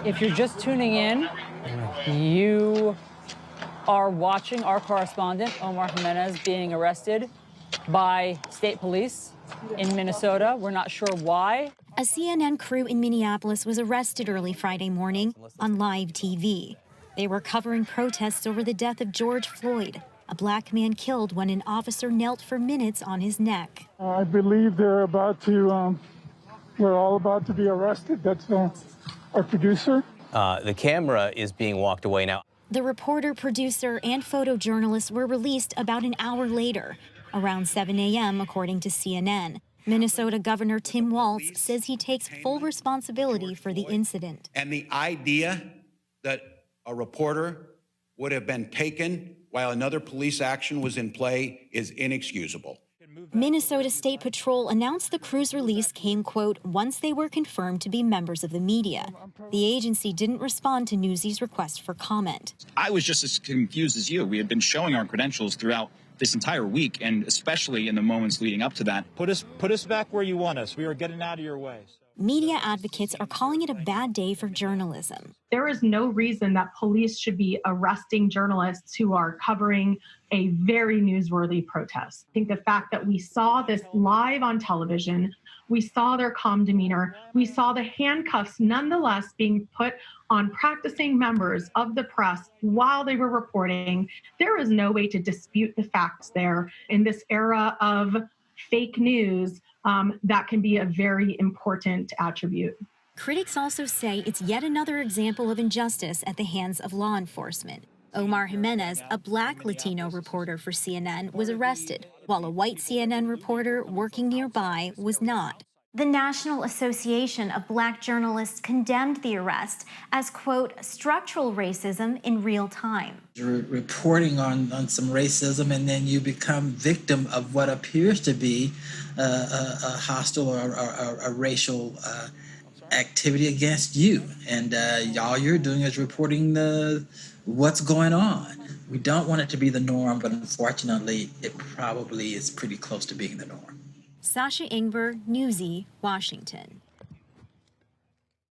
If you're just tuning in, you are watching our correspondent, Omar Jimenez, being arrested by state police in Minnesota. We're not sure why. A CNN crew in Minneapolis was arrested early Friday morning on live TV. They were covering protests over the death of George Floyd, a black man killed when an officer knelt for minutes on his neck. I believe we're all about to be arrested. That's our producer. The camera is being walked away now. The reporter, producer, and photojournalist were released about an hour later, around 7 a.m., according to CNN. Minnesota Governor Tim Walz says he takes full responsibility for the incident. And the idea that a reporter would have been taken while another police action was in play is inexcusable. Minnesota State Patrol announced the crew's release came, quote, once they were confirmed to be members of the media. The agency didn't respond to Newsy's request for comment. I was just as confused as you. We had been showing our credentials throughout this entire week, and especially in the moments leading up to that. Put us back where you want us. We are getting out of your way. Media advocates are calling it a bad day for journalism. There is no reason that police should be arresting journalists who are covering a very newsworthy protest. I think the fact that we saw this live on television, we saw their calm demeanor, we saw the handcuffs nonetheless being put on practicing members of the press while they were reporting. There is no way to dispute the facts there. In this era of fake news, that can be a very important attribute. Critics also say it's yet another example of injustice at the hands of law enforcement. Omar Jimenez, a black Latino reporter for CNN, was arrested, while a white CNN reporter working nearby was not. The National Association of Black Journalists condemned the arrest as, quote, structural racism in real time. You're reporting on some racism, and then you become victim of what appears to be a hostile or a racial activity against you. And all you're doing is reporting what's going on. We don't want it to be the norm, but unfortunately, it probably is pretty close to being the norm. Sasha Ingber, Newsy, Washington.